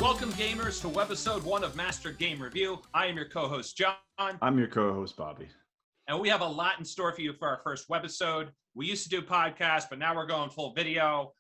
Welcome, gamers, to webisode 1 of Master Game Review. I am your co-host, John. I'm your co-host, Bobby. And we have a lot in store for you for our first webisode. We used to do podcasts, but now we're going full video,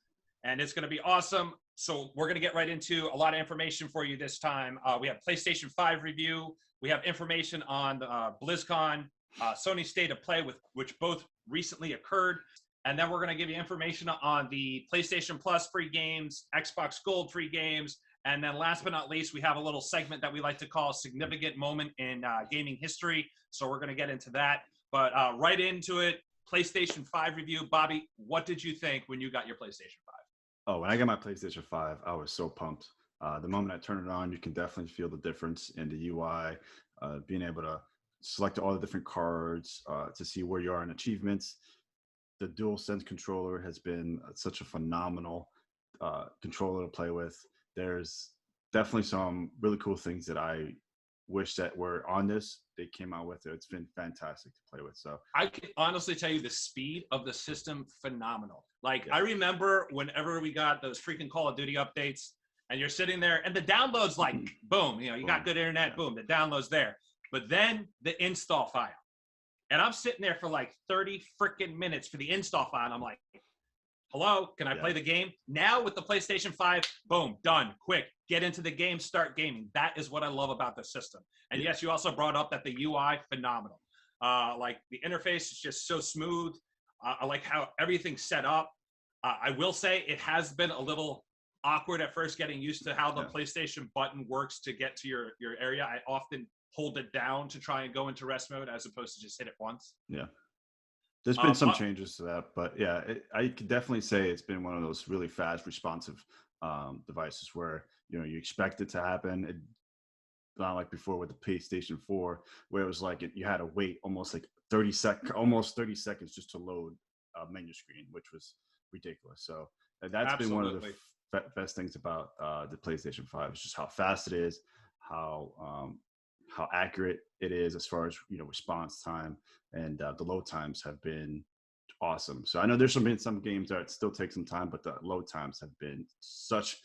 and it's going to be awesome. So we're going to get right into a lot of information for you this time. We have PlayStation 5 review. We have information on Blizzcon, Sony State of Play, which both recently occurred. And then we're going to give you information on the PlayStation Plus free games, Xbox Gold free games. And then last but not least, we have a little segment that we like to call Significant Moment in Gaming History. So we're going to get into that. But right into it, PlayStation 5 review. Bobby, what did you think when you got your PlayStation 5? Oh, when I got my PlayStation 5, I was so pumped. The moment I turned it on, you can definitely feel the difference in the UI, being able to select all the different cards, to see where you are in achievements. The DualSense controller has been such a phenomenal controller to play with. There's definitely some really cool things that I wish that were on this. They came out with it. It's been fantastic to play with. So I can honestly tell you the speed of the system, phenomenal. Like, yeah. I remember whenever we got those freaking Call of Duty updates and you're sitting there and the download's like, boom, you got good internet, boom, the download's there. But then the install file. And I'm sitting there for like 30 freaking minutes for the install file. And I'm like, hello, can I play the game? Now with the PlayStation 5, boom, done, quick. Get into the game, start gaming. That is what I love about the system. And yes, you also brought up that the UI, phenomenal. Like the interface is just so smooth. I like how everything's set up. I will say it has been a little awkward at first getting used to how the PlayStation button works to get to your area. I often hold it down to try and go into rest mode as opposed to just hit it once. Yeah. There's been some changes to that, but yeah, I could definitely say it's been one of those really fast, responsive devices where, you expect it to happen. It's not like before with the PlayStation 4, where it was like you had to wait almost 30 seconds just to load a menu screen, which was ridiculous. So that's been one of the best things about the PlayStation 5. It's just how fast it is, how accurate it is as far as response time, and the load times have been awesome. So I know there's been some games that still take some time, but the load times have been such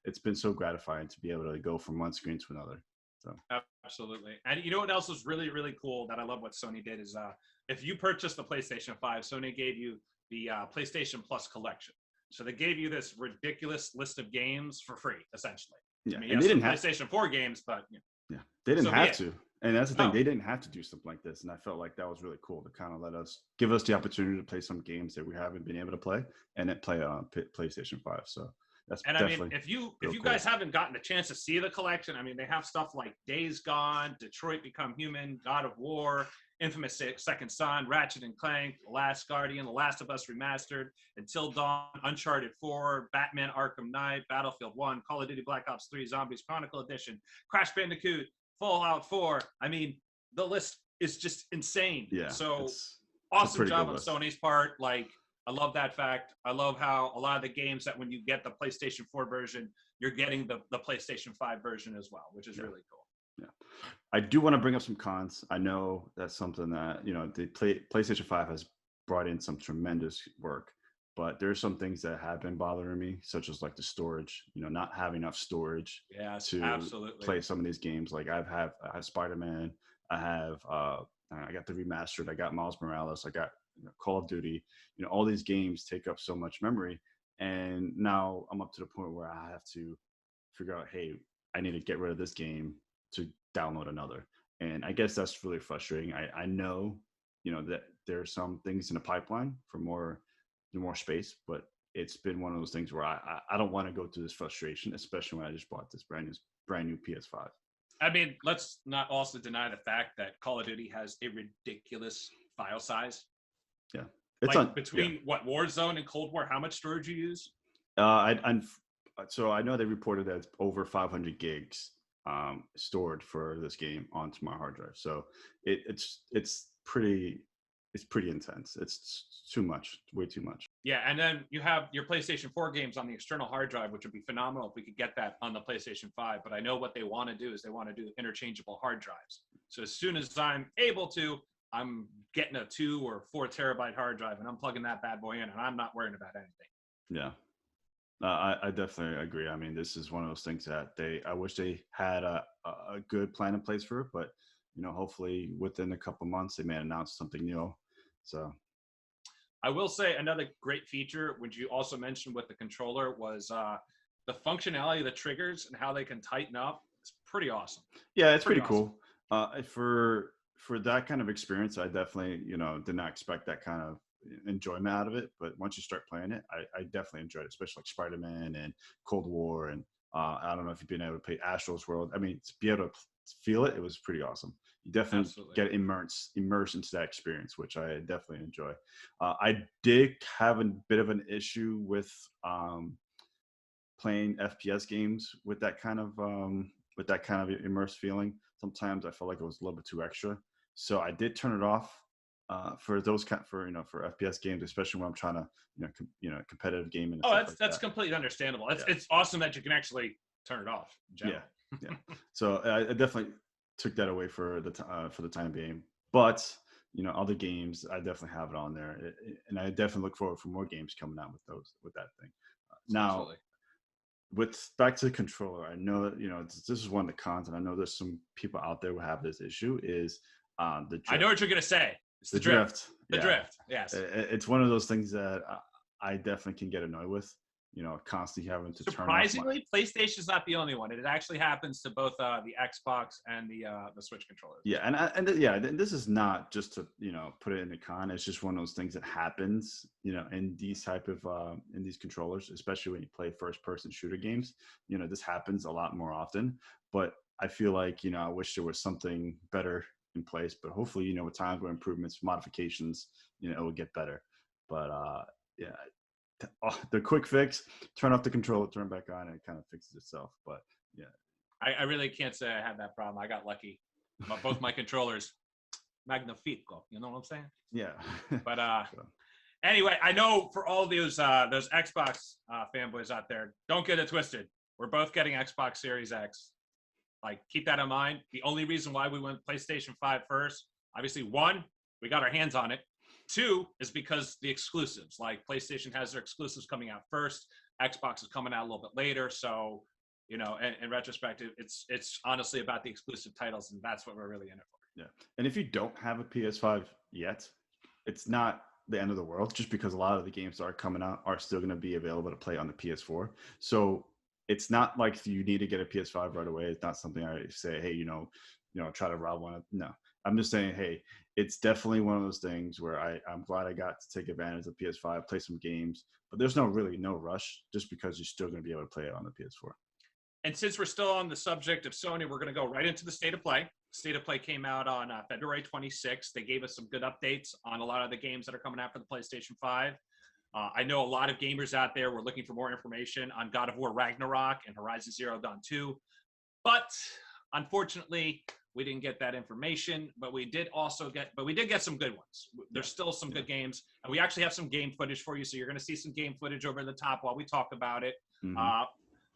it's been so gratifying to be able to go from one screen to another. So absolutely. And you know what else was really, really cool that I love what Sony did is if you purchased the PlayStation 5, Sony gave you the PlayStation Plus collection. So they gave you this ridiculous list of games for free, essentially. Yeah, I mean, and they didn't have PlayStation 4 games, but yeah, they didn't have to. And that's the thing, they didn't have to do something like this. And I felt like that was really cool to kind of give us the opportunity to play some games that we haven't been able to play and then play on PlayStation 5. So that's definitely. I mean, if you guys haven't gotten a chance to see the collection, I mean, they have stuff like Days Gone, Detroit Become Human, God of War, Infamous Second Son, Ratchet and Clank, The Last Guardian, The Last of Us Remastered, Until Dawn, Uncharted 4, Batman Arkham Knight, Battlefield 1, Call of Duty Black Ops 3, Zombies Chronicle Edition, Crash Bandicoot, Fallout 4. I mean, the list is just insane. Yeah. So awesome job on Sony's part. Like, I love that fact. I love how a lot of the games that when you get the PlayStation 4 version, you're getting the PlayStation 5 version as well, which is really cool. Yeah. I do want to bring up some cons. I know that's something that, the PlayStation 5 has brought in some tremendous work, but there's some things that have been bothering me, such as like the storage, not having enough storage to play some of these games. Like I have Spider-Man, I got the remastered, I got Miles Morales, I got Call of Duty, all these games take up so much memory. And now I'm up to the point where I have to figure out, hey, I need to get rid of this game to download another. And I guess that's really frustrating. I know, that there are some things in the pipeline for more space, but it's been one of those things where I don't want to go through this frustration, especially when I just bought this brand new PS5. I mean, let's not also deny the fact that Call of Duty has a ridiculous file size. Yeah. It's between Warzone and Cold War, how much storage you use? So I know they reported that it's over 500 gigs stored for this game onto my hard drive. So it's pretty intense. It's too much, way too much. Yeah, and then you have your PlayStation 4 games on the external hard drive, which would be phenomenal if we could get that on the PlayStation 5. But I know what they want to do is they want to do interchangeable hard drives. So as soon as I'm able to, I'm getting a 2 or 4 terabyte hard drive and I'm plugging that bad boy in and I'm not worrying about anything. Yeah. I definitely agree. I mean, this is one of those things that I wish they had a good plan in place for it, but hopefully within a couple months they may announce something new. So I will say another great feature, which you also mentioned with the controller, was the functionality of the triggers and how they can tighten up. It's pretty awesome. yeah, it's Pretty pretty awesome. cool. For that kind of experience, I definitely did not expect that kind of enjoyment out of it. But once you start playing it, I definitely enjoyed it, especially like Spider-Man and Cold War, and I don't know if you've been able to play Astro's World. I mean, to be able to feel it, it was pretty awesome. You definitely Absolutely. get immersed into that experience, which I definitely enjoy. I did have a bit of an issue with playing FPS games with that kind of immersed feeling. Sometimes I felt like it was a little bit too extra, so I did turn it off for those for FPS games, especially when I'm trying to competitive gaming and Oh, stuff that's like completely understandable. It's that. it's awesome that you can actually turn it off in Yeah, general. yeah, yeah. So I definitely took that away for the time being, but other games I definitely have it on there, and I definitely look forward for more games coming out with that thing. Now, Absolutely. with back to the controller, I know that this is one of the cons, and I know there's some people out there who have this issue is the I know drift. what you're gonna say. It's The the drift. drift, The yeah, drift. Yes. it's one of those things that I definitely can get annoyed with. Constantly having to turn off my. Surprisingly, PlayStation's not the only one. It actually happens to both the Xbox and the Switch controllers Yeah, as well. this is not just to put it in a con. It's just one of those things that happens in these type of in these controllers, especially when you play first person shooter games. This happens a lot more often. But I feel like I wish there was something better in place. But hopefully with time, with improvements, modifications, it will get better. But yeah, the quick fix: turn off the controller, turn back on, and it kind of fixes itself. But yeah. I really can't say I had that problem. I got lucky. Both my controllers, magnifico. You know what I'm saying? Yeah. But So, anyway, I know for all those Xbox fanboys out there, don't get it twisted. We're both getting Xbox Series X. Like, keep that in mind. The only reason why we went PlayStation 5 first, obviously, one, we got our hands on it. Two is because the exclusives, like PlayStation has their exclusives coming out first. Xbox is coming out a little bit later. So, in retrospect, it's honestly about the exclusive titles, and that's what we're really in it for. yeah. And if you don't have a PS5 yet, it's not the end of the world, just because a lot of the games that are coming out are still going to be available to play on the PS4. So it's not like you need to get a PS5 right away. It's not something I say, hey, try to rob one. No, I'm just saying, hey, it's definitely one of those things where I'm glad I got to take advantage of PS5, play some games, but there's no rush, just because you're still going to be able to play it on the PS4. And since we're still on the subject of Sony, we're going to go right into the State of Play. State of Play came out on February 26th. They gave us some good updates on a lot of the games that are coming out for the PlayStation 5. I know a lot of gamers out there were looking for more information on God of War Ragnarok and Horizon Zero Dawn 2. But unfortunately, we didn't get that information. But we did get some good ones. There's still some good games. And we actually have some game footage for you. So you're going to see some game footage over the top while we talk about it. Mm-hmm.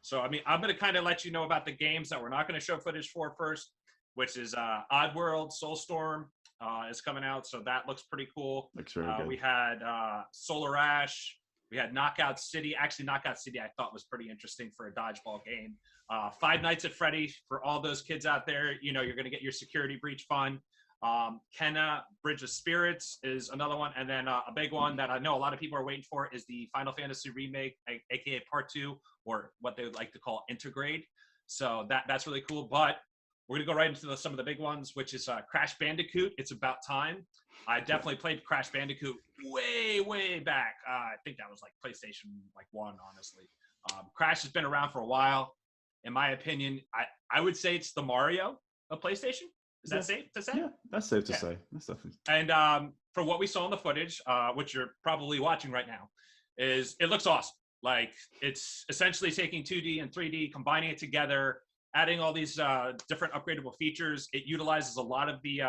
So, I mean, I'm going to kind of let you know about the games that we're not going to show footage for first, which is Oddworld, Soulstorm is coming out. So that looks pretty cool. Looks very good. We had Solar Ash. We had Knockout City. Actually, Knockout City I thought was pretty interesting for a dodgeball game. Five Nights at Freddy's for all those kids out there. You're going to get your security breach fun. Kenna Bridge of Spirits is another one. And then a big one that I know a lot of people are waiting for is the Final Fantasy Remake, aka Part 2, or what they would like to call Intergrade. So that's really cool. But we're going to go right into some of the big ones, which is Crash Bandicoot. It's about time. I definitely played Crash Bandicoot way, way back. I think that was like PlayStation 1, honestly. Crash has been around for a while. In my opinion, I would say it's the Mario of PlayStation. Is that safe to say? Yeah, that's safe to say. That's definitely. And for what we saw in the footage, which you're probably watching right now, is it looks awesome. Like, it's essentially taking 2D and 3D, combining it together, adding all these different upgradable features. It utilizes a lot of the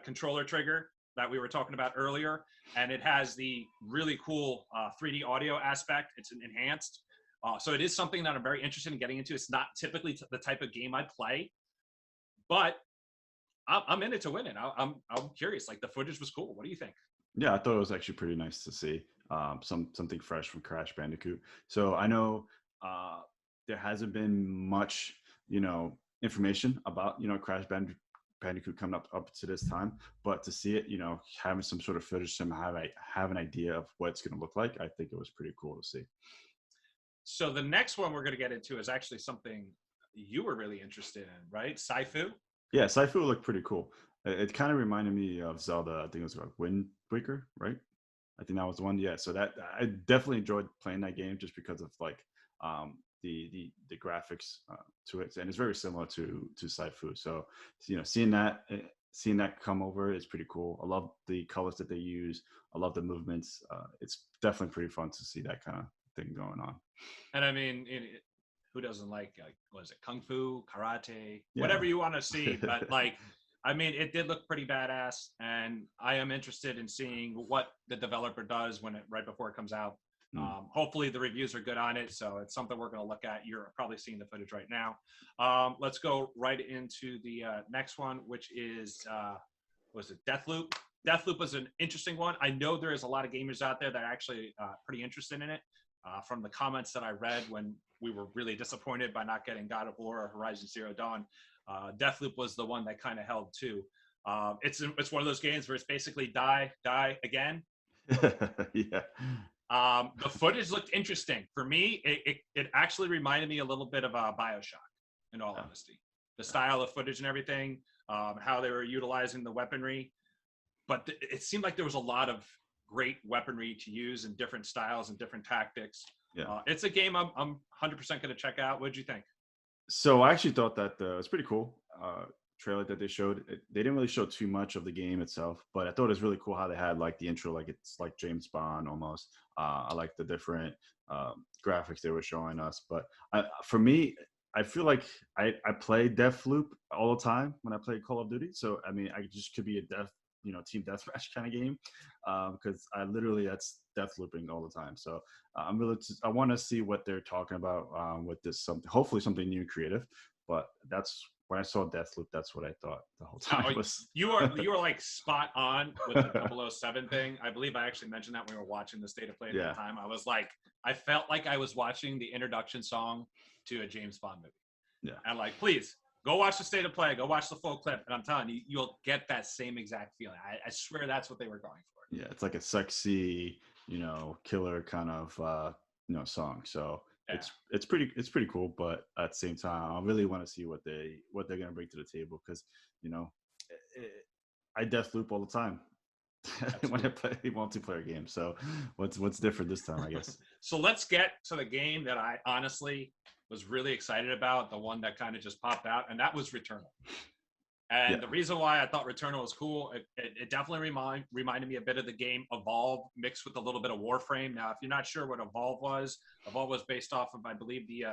controller trigger that we were talking about earlier, and it has the really cool 3D audio aspect. It's enhanced. So it is something that I'm very interested in getting into. It's not typically the type of game I play, but I'm in it to win it. I'm curious. Like, the footage was cool. What do you think? Yeah, I thought it was actually pretty nice to see something fresh from Crash Bandicoot. So I know uh, there hasn't been much, information about Bandicoot coming up to this time, but to see it, having some sort of footage, have an idea of what it's going to look like, I think it was pretty cool to see. So the next one we're going to get into is actually something you were really interested in, right? Saifu. Yeah, Saifu looked pretty cool. It kind of reminded me of Zelda. I think it was like Wind Waker, right? I think that was the one. Yeah, so that I definitely enjoyed playing that game just because of like the graphics to it, and it's very similar to Saifu. So seeing that come over is pretty cool. I love the colors that they use. I love the movements. It's definitely pretty fun to see that kind of thing going on. And I mean, who doesn't like was it kung fu, karate, Yeah. whatever you want to see? But like, I mean, it did look pretty badass, and I am interested in seeing what the developer does right before it comes out. Hopefully, the reviews are good on it, so it's something we're going to look at. You're probably seeing the footage right now. Let's go right into the next one, which is was it Deathloop? Deathloop was an interesting one. I know there is a lot of gamers out there that are actually pretty interested in it. From the comments that I read when we were really disappointed by not getting God of War or Horizon Zero Dawn, Deathloop was the one that kind of held too. It's one of those games where it's basically die again. Yeah. The footage looked interesting. For me, it actually reminded me a little bit of BioShock, in all honesty. The style of footage and everything, how they were utilizing the weaponry. But it seemed like there was a lot of great weaponry to use in different styles and different tactics. Yeah. It's a game I'm 100% going to check out. What did you think? So I actually thought that it's pretty cool trailer that they showed. They didn't really show too much of the game itself, but I thought it was really cool how they had like the intro, like it's like James Bond almost. I like the different graphics they were showing us. But for me, I feel like I play Deathloop all the time when I play Call of Duty. So I mean, I just could be a team deathmatch kind of game because that's death looping all the time. So I want to see what they're talking about with this, something hopefully something new and creative. But that's when I saw Deathloop, that's what I thought the whole time was. You are like spot on with the 007 thing. I believe I actually mentioned that when we were watching the State of Play at the time. I was like, I felt like I was watching the introduction song to a James Bond movie. Yeah. And like, please go watch the State of Play, go watch the full clip, and I'm telling you, you'll get that same exact feeling. I swear that's what they were going for. Yeah, it's like a sexy, killer kind of song. So it's pretty cool, but at the same time, I really want to see what they're gonna bring to the table because I death loop all the time when I play multiplayer games. So what's different this time, I guess. So let's get to the game that I honestly was really excited about, the one that kind of just popped out, and that was Returnal. And the reason why I thought Returnal was cool, it definitely reminded me a bit of the game Evolve mixed with a little bit of Warframe. Now, if you're not sure what Evolve was based off of, I believe, the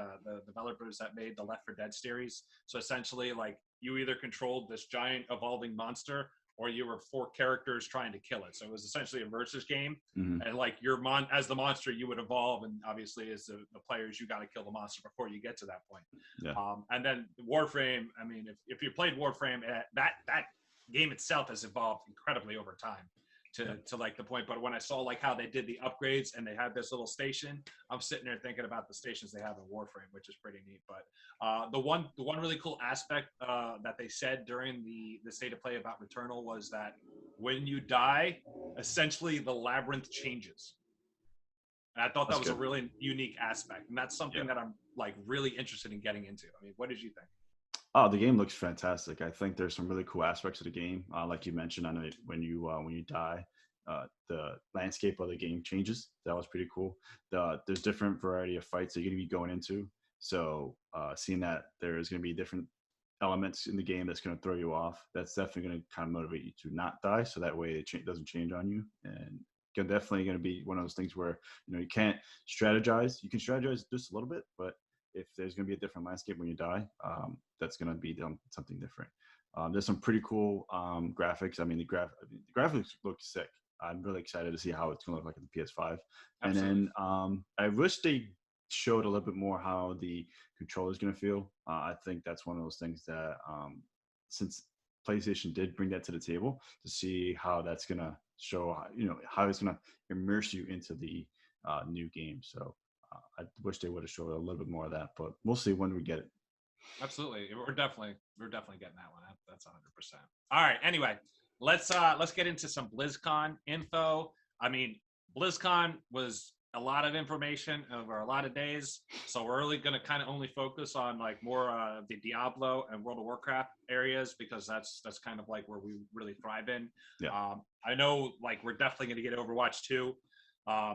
developers that made the Left 4 Dead series. So essentially, like, you either controlled this giant evolving monster or you were 4 characters trying to kill it. So it was essentially a versus game. Mm-hmm. And like as the monster, you would evolve. And obviously as the players, you got to kill the monster before you get to that point. Yeah. And then Warframe, I mean, if you played Warframe, that game itself has evolved incredibly over time to like the point. But when I saw like how they did the upgrades and they had this little station, I'm sitting there thinking about the stations they have in Warframe, which is pretty neat. But the one really cool aspect that they said during the State of Play about Returnal was that when you die, essentially the labyrinth changes. And I thought that was a really unique aspect, and that's something that I'm like really interested in getting into. I mean, what did you think? Oh, the game looks fantastic. I think there's some really cool aspects of the game. Like you mentioned, I know when you die, the landscape of the game changes. That was pretty cool. There's different variety of fights that you're going to be going into. So seeing that there's going to be different elements in the game that's going to throw you off, that's definitely going to kind of motivate you to not die. So that way it doesn't change on you. And definitely going to be one of those things where you can't strategize. You can strategize just a little bit, but if there's going to be a different landscape when you die, that's going to be something different. There's some pretty cool graphics. I mean, the graphics look sick. I'm really excited to see how it's going to look like in the PS5. Absolutely. And then I wish they showed a little bit more how the controller is going to feel. I think that's one of those things that since PlayStation did bring that to the table, to see how that's going to show how it's going to immerse you into the new game. So I wish they would have showed a little bit more of that, but we'll see when we get it. Absolutely, we're definitely getting that one. That's 100%. All right. Anyway, let's get into some BlizzCon info. I mean, BlizzCon was a lot of information over a lot of days, so we're really going to kind of only focus on like more the Diablo and World of Warcraft areas, because that's kind of like where we really thrive in. Yeah. I know like we're definitely going to get Overwatch 2.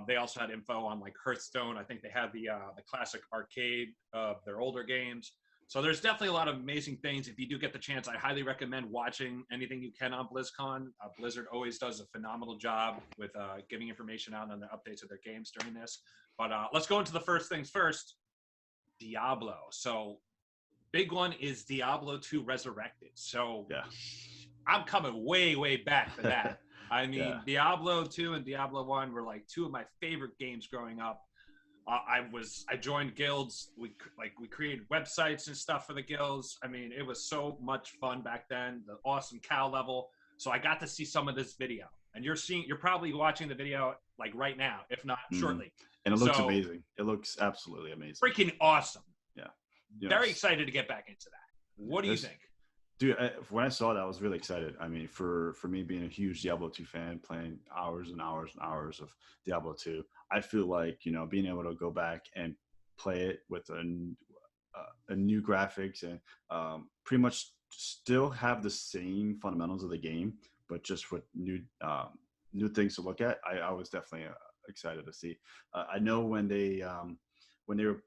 They also had info on like Hearthstone. I think they had the classic arcade of their older games. So there's definitely a lot of amazing things. If you do get the chance, I highly recommend watching anything you can on BlizzCon. Blizzard always does a phenomenal job with giving information out on the updates of their games during this. But let's go into the first things first. Diablo. So big one is Diablo 2 Resurrected. So yeah, I'm coming way, way back to that. I mean, Yeah. Diablo 2 and Diablo 1 were like two of my favorite games growing up. I joined guilds. We created websites and stuff for the guilds. I mean, it was so much fun back then. The awesome cow level. So I got to see some of this video, and you're probably watching the video like right now, if not shortly. And it looks amazing. It looks absolutely amazing. Freaking awesome. Yeah. Very excited to get back into that. What do you think? Dude, when I saw that, I was really excited. I mean, for me being a huge Diablo 2 fan, playing hours and hours and hours of Diablo 2, I feel like, being able to go back and play it with a new graphics and pretty much still have the same fundamentals of the game, but just with new things to look at, I was definitely excited to see. I know when they were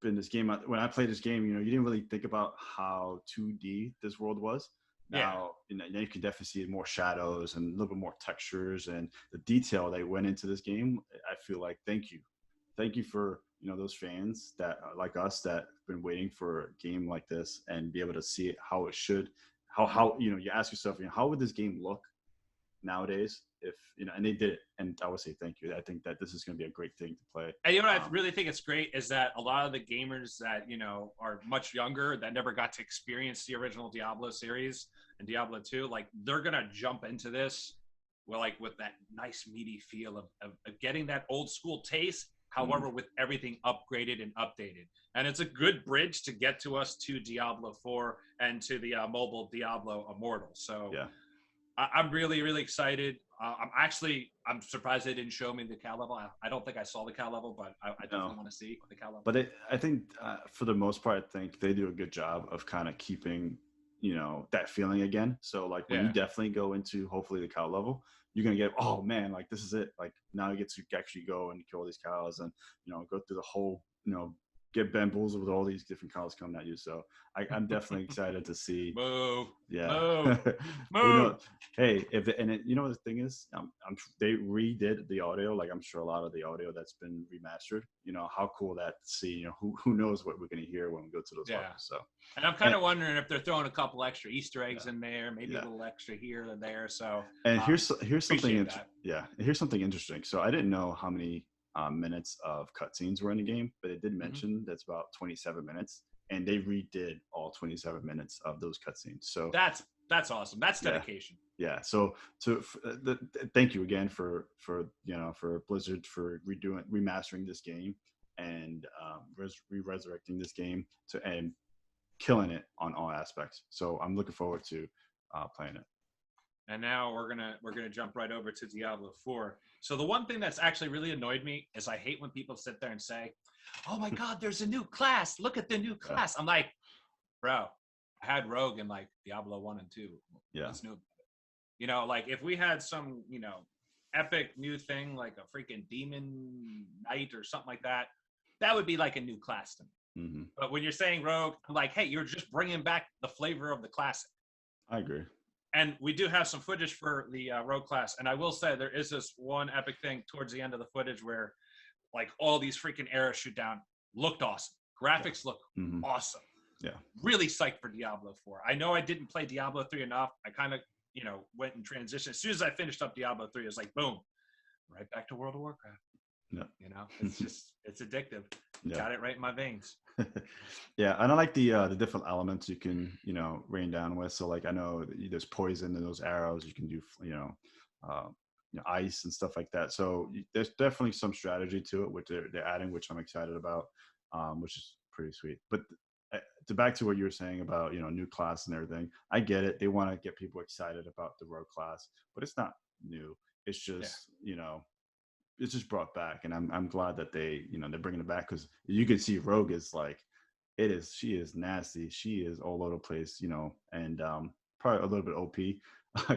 in this game, when I played this game, you didn't really think about how 2D this world was. Now, now you can definitely see more shadows and a little bit more textures and the detail that went into this game. I feel like thank you for those fans that like us that have been waiting for a game like this and be able to see it how it should. How you ask yourself, how would this game look nowadays if and they did it, and I would say thank you. I think that this is going to be a great thing to play. And I really think it's great is that a lot of the gamers that are much younger that never got to experience the original Diablo series and Diablo 2, like they're gonna jump into this with that nice meaty feel of getting that old school taste, however with everything upgraded and updated. And it's a good bridge to get to us to Diablo 4 and to the mobile Diablo Immortal. So yeah, I'm really, really excited. I'm surprised they didn't show me the cow level. I don't think I saw the cow level, but I definitely want to see the cow level. But I think for the most part, I think they do a good job of kind of keeping, that feeling again. So like when you definitely go into hopefully the cow level, you're going to get, oh man, like this is it. Like now you get to actually go and kill all these cows and, go through the whole, get bamboozled with all these different cows coming at you. So I'm definitely excited to see. Move. Yeah. Move. Hey, the thing is, they redid the audio. Like I'm sure a lot of the audio that's been remastered. How cool that to see. Who knows what we're gonna hear when we go to those levels. So. And I'm kind of wondering if they're throwing a couple extra Easter eggs in there, maybe a little extra here and there. So. And here's something. Here's something interesting. So I didn't know how many minutes of cutscenes were in the game, but it did mention that's about 27 minutes, and they redid all 27 minutes of those cutscenes. So that's awesome. That's dedication. Yeah. So thank you again for Blizzard for remastering this game and resurrecting this game and killing it on all aspects. So I'm looking forward to playing it. And now we're gonna jump right over to Diablo 4. So the one thing that's actually really annoyed me is I hate when people sit there and say, "Oh my God, there's a new class! Look at the new class!" I'm like, bro, I had Rogue in like Diablo 1 and 2. Yeah. What's new? Like if we had some epic new thing like a freaking demon knight or something like that, that would be like a new class to me. Mm-hmm. But when you're saying Rogue, I'm like, hey, you're just bringing back the flavor of the classic. I agree. And we do have some footage for the Rogue class. And I will say there is this one epic thing towards the end of the footage where like all these freaking arrows shoot down. Looked awesome. Graphics look awesome. Yeah. Really psyched for Diablo 4. I know I didn't play Diablo 3 enough. I kind of, went in transition. As soon as I finished up Diablo 3, it was like, boom, right back to World of Warcraft. Yeah. It's just, it's addictive. Yeah. Got it right in my veins. Yeah, and I like the different elements you can rain down with. So like I know there's poison in those arrows. You can do ice and stuff like that. So there's definitely some strategy to it, which they're adding, which I'm excited about, which is pretty sweet. But to back to what you were saying about new class and everything, I get it. They want to get people excited about the rogue class, but it's not new. It's just it's just brought back, and I'm glad that they're bringing it back, because you can see rogue is like she is nasty. She is all over the place, and probably a little bit OP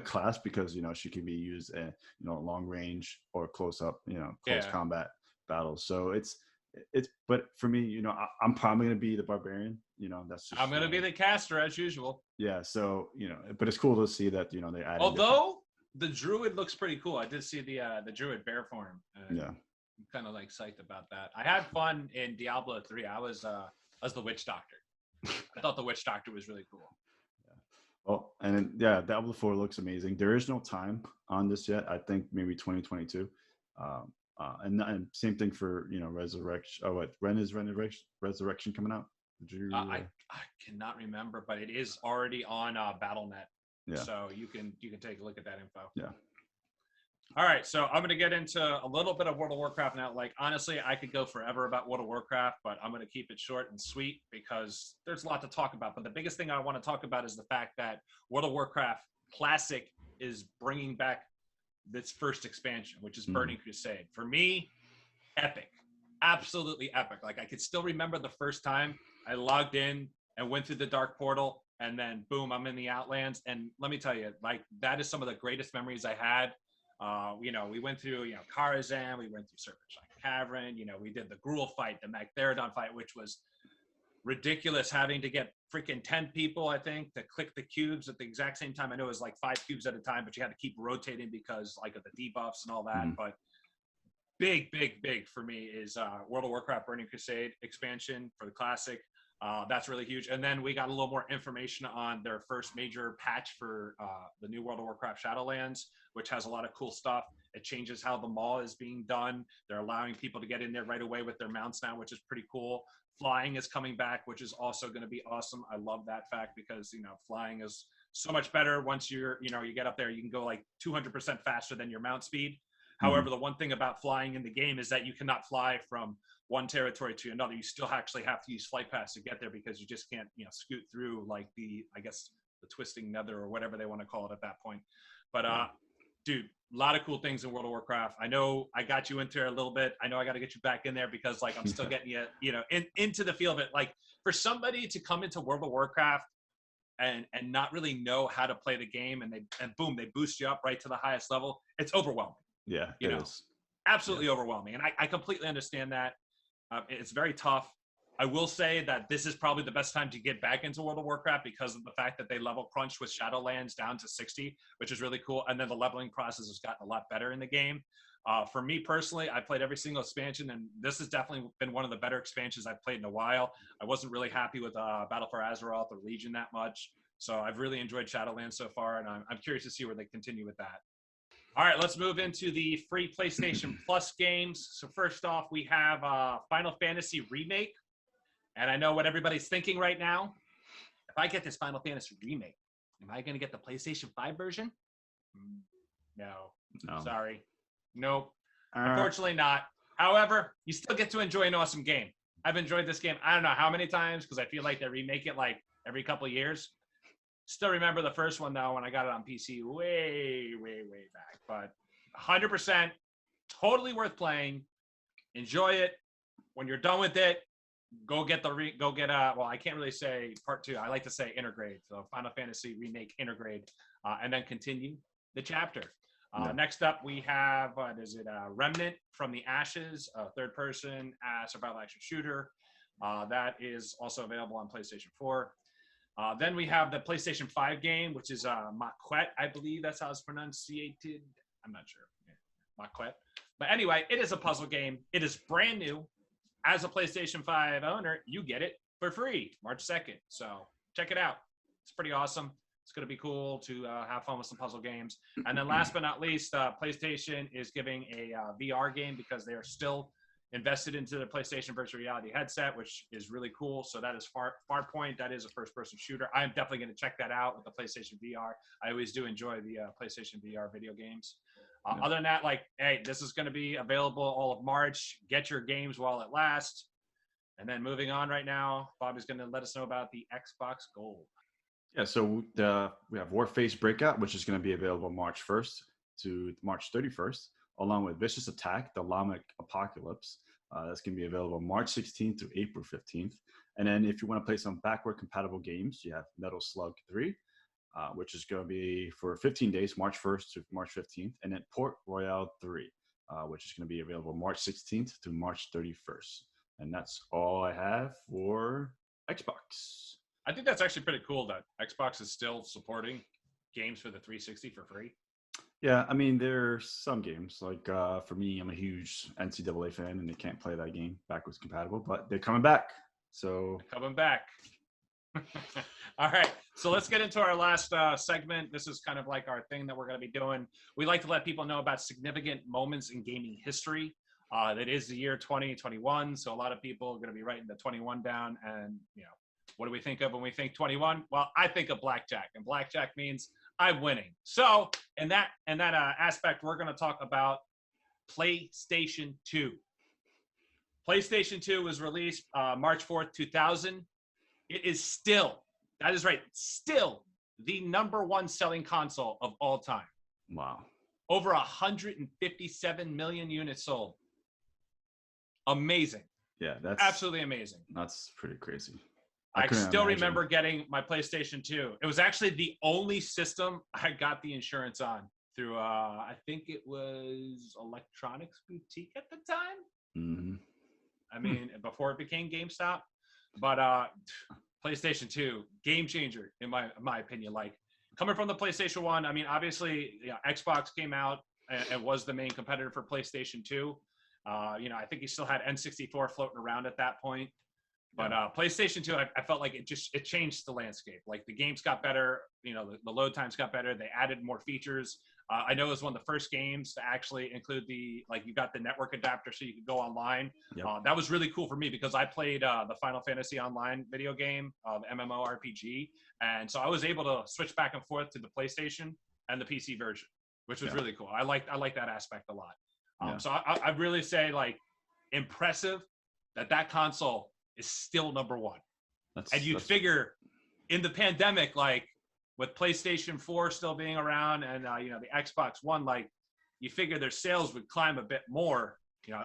class, because she can be used at long range or close up, close combat battles. So it's but for me, I'm probably gonna be the barbarian. That's just I'm gonna be the caster as usual. Yeah, so but it's cool to see that they added. Although the druid looks pretty cool. I did see the druid bear form. Yeah, I'm kind of like psyched about that. I had fun in Diablo 3. I was the witch doctor. I thought the witch doctor was really cool. Yeah. Well, and then, Diablo 4 looks amazing. There is no time on this yet. I think maybe 2022. And same thing for Resurrection. Oh, when is Resurrection coming out? I cannot remember, but it is already on BattleNet. Yeah. So you can take a look at that info. Yeah. All right, so I'm going to get into a little bit of World of Warcraft now. Like, honestly, I could go forever about World of Warcraft, but I'm going to keep it short and sweet because there's a lot to talk about. But the biggest thing I want to talk about is the fact that World of Warcraft Classic is bringing back this first expansion, which is Burning Crusade. For me, epic. Absolutely epic. Like, I could still remember the first time I logged in and went through the Dark Portal, and then, boom, I'm in the Outlands. And let me tell you, like, that is some of the greatest memories I had. We went through, Karazhan, we went through Serpentine Cavern, we did the Gruul fight, the Magtheridon fight, which was ridiculous, having to get freaking 10 people, I think, to click the cubes at the exact same time. I know it was like 5 cubes at a time, but you had to keep rotating because like of the debuffs and all that. But big for me is World of Warcraft Burning Crusade expansion for the Classic. That's really huge. And then we got a little more information on their first major patch for the new World of Warcraft Shadowlands, which has a lot of cool stuff. It changes how the maul is being done. They're allowing people to get in there right away with their mounts now, which is pretty cool. Flying is coming back, which is also going to be awesome. I love that fact because, flying is so much better once you get up there. You can go like 200% faster than your mount speed. However, the one thing about flying in the game is that you cannot fly from one territory to another. You still actually have to use flight pass to get there because you just can't, scoot through like the twisting nether or whatever they want to call it at that point. But dude, a lot of cool things in World of Warcraft. I know I got you into it a little bit. I know I got to get you back in there because like I'm still getting you, into the feel of it. Like for somebody to come into World of Warcraft and not really know how to play the game and boom, they boost you up right to the highest level. It's overwhelming. Yeah, it is. Absolutely overwhelming. And I completely understand that. It's very tough. I will say that this is probably the best time to get back into World of Warcraft because of the fact that they level crunched with Shadowlands down to 60, which is really cool. And then the leveling process has gotten a lot better in the game. For me personally, I played every single expansion, and this has definitely been one of the better expansions I've played in a while. I wasn't really happy with Battle for Azeroth or Legion that much. So I've really enjoyed Shadowlands so far, and I'm curious to see where they continue with that. All right, let's move into the free PlayStation Plus games. So first off, we have Final Fantasy Remake. And I know what everybody's thinking right now. If I get this Final Fantasy Remake, am I going to get the PlayStation 5 version? No. Sorry. Nope. Unfortunately not. However, you still get to enjoy an awesome game. I've enjoyed this game, I don't know how many times, because I feel like they remake it like every couple of years. Still remember the first one, though, when I got it on PC way back. But 100%, totally worth playing. Enjoy it. When you're done with it, go get well, I can't really say part 2. I like to say Intergrade. So Final Fantasy Remake Intergrade. And then continue the chapter. Next up, we have, Remnant from the Ashes, a third-person survival action shooter. That is also available on PlayStation 4. Then we have the PlayStation 5 game, which is Maquette. I believe that's how it's pronunciated. I'm not sure. Yeah, Maquette. But anyway, it is a puzzle game. It is brand new. As a PlayStation 5 owner, you get it for free March 2nd. So check it out. It's pretty awesome. It's going to be cool to have fun with some puzzle games. And then last but not least, PlayStation is giving a VR game because they are still invested into the PlayStation virtual reality headset, which is really cool. So that is Farpoint. That is a first-person shooter. I'm definitely going to check that out with the PlayStation VR. I always do enjoy the PlayStation VR video games. Other than that, like, hey, this is going to be available all of March. Get your games while it lasts. And then moving on right now, Bobby's going to let us know about the Xbox Gold. Yeah, so we have Warface Breakout, which is going to be available March 1st to March 31st, along with Vicious Attack, the Llama Apocalypse. That's going to be available March 16th to April 15th. And then if you want to play some backward compatible games, you have Metal Slug 3, which is going to be for 15 days, March 1st to March 15th. And then Port Royale 3, which is going to be available March 16th to March 31st. And that's all I have for Xbox. I think that's actually pretty cool that Xbox is still supporting games for the 360 for free. Yeah, I mean, there's some games, like for me, I'm a huge NCAA fan, and they can't play that game backwards compatible, but they're coming back. So coming back. All right, so let's get into our last segment. This is kind of like our thing that we're going to be doing. We like to let people know about significant moments in gaming history. That is the year 2021, so a lot of people are going to be writing the 21 down, and what do we think of when we think 21? Well, I think of blackjack, and blackjack means I'm winning. So in that aspect, we're going to talk about PlayStation 2. PlayStation 2 was released March 4th, 2000. It is still, that is right, still the #1 selling console of all time. Wow. Over 157 million units sold. Amazing. Yeah, that's absolutely amazing. That's pretty crazy. I still remember getting my PlayStation 2. It was actually the only system I got the insurance on through, I think it was Electronics Boutique at the time. Mm-hmm. I mean, before it became GameStop. But PlayStation 2, game changer, in my opinion. Like, coming from the PlayStation 1, I mean, obviously, Xbox came out and was the main competitor for PlayStation 2. I think you still had N64 floating around at that point. But PlayStation 2, I felt like it changed the landscape. Like, the games got better, the load times got better. They added more features. I know it was one of the first games to actually include you got the network adapter so you could go online. Yep. That was really cool for me because I played the Final Fantasy Online video game, the MMORPG. And so I was able to switch back and forth to the PlayStation and the PC version, which was really cool. I like that aspect a lot. So I really say, like, impressive that console is still #1. And you'd figure in the pandemic, like, with PlayStation 4 still being around and the Xbox One, like, you figure their sales would climb a bit more.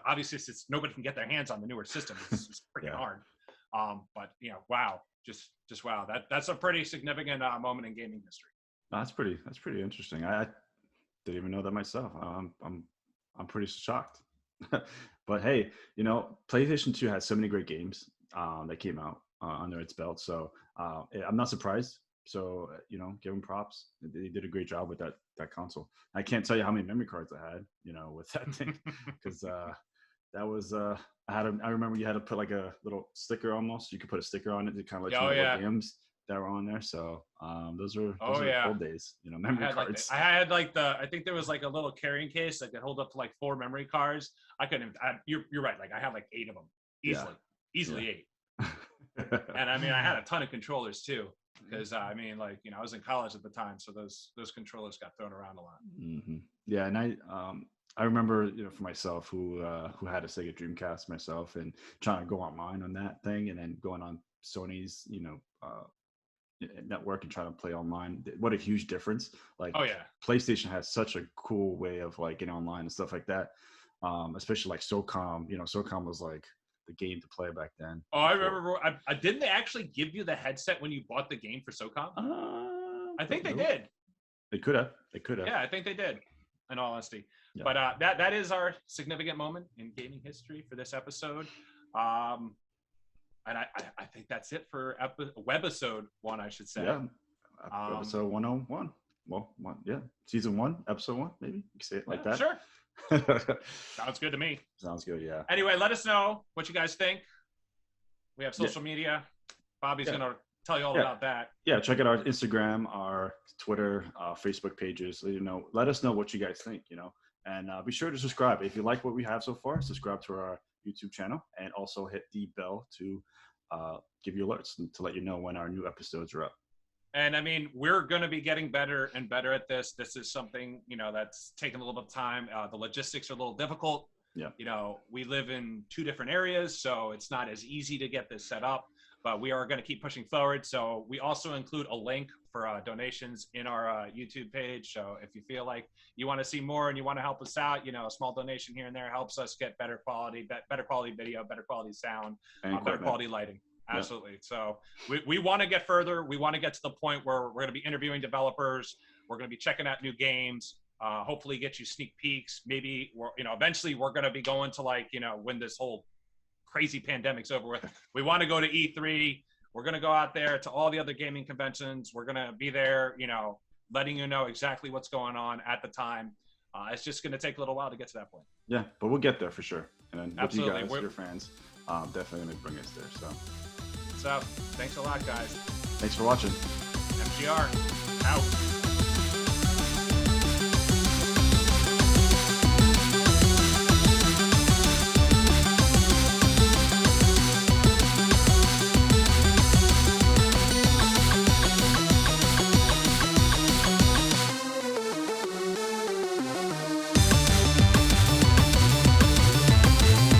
Obviously, since nobody can get their hands on the newer system, it's freaking hard. But wow, just wow. That's a pretty significant moment in gaming history. That's pretty interesting. I didn't even know that myself. I'm pretty shocked. But hey, PlayStation 2 has so many great games that came out under its belt. So I'm not surprised. So, give them props. They did a great job with that console. I can't tell you how many memory cards I had, with that thing, because that was I remember you had to put like a little sticker almost. You could put a sticker on it to kind of let you know what games that were on there. So those are old days, memory cards. I had I think there was like a little carrying case that could hold up to like 4 memory cards. I couldn't. You're right. Like, I had like 8 of them easily 8. And I mean, I had a ton of controllers too, because I was in college at the time, so those controllers got thrown around a lot. Mm-hmm. Yeah, and I remember, for myself, who had a Sega Dreamcast myself, and trying to go online on that thing, and then going on Sony's network and trying to play online. What a huge difference! Like, PlayStation has such a cool way of like getting online and stuff like that. Especially like SOCOM. SOCOM was like the game to play back then. Oh, I remember. Didn't they actually give you the headset when you bought the game for SOCOM? I think they did. They could have. Yeah, I think they did, in all honesty. Yeah. But that is our significant moment in gaming history for this episode. And I think that's it for webisode 1, I should say. Yeah, episode 101. Well, season 1, episode 1, maybe you can say it like that. Sure. Sounds good to me. Sounds good, yeah. Anyway, let us know what you guys think. We have social media. Bobby's going to tell you all about that. Yeah, check out our Instagram, our Twitter, Facebook pages. Let us know what you guys think, and be sure to subscribe. If you like what we have so far, subscribe to our YouTube channel, and also hit the bell to give you alerts and to let you know when our new episodes are up. And I mean, we're going to be getting better and better at this. This is something, that's taken a little bit of time. The logistics are a little difficult. Yeah. We live in 2 different areas, so it's not as easy to get this set up, but we are going to keep pushing forward. So we also include a link for donations in our YouTube page. So if you feel like you want to see more and you want to help us out, a small donation here and there helps us get better quality video, better quality sound, better quality lighting. Absolutely. Yep. So we want to get further. We want to get to the point where we're going to be interviewing developers. We're going to be checking out new games. Hopefully get you sneak peeks. Maybe eventually we're going to be going to when this whole crazy pandemic's over with. We want to go to E3. We're going to go out there to all the other gaming conventions. We're going to be there, letting you know exactly what's going on at the time. It's just going to take a little while to get to that point. Yeah, but we'll get there for sure. And then with Absolutely. you guys, your fans, definitely going to bring us there. So. What's up? Thanks a lot, guys. Thanks for watching. MGR out.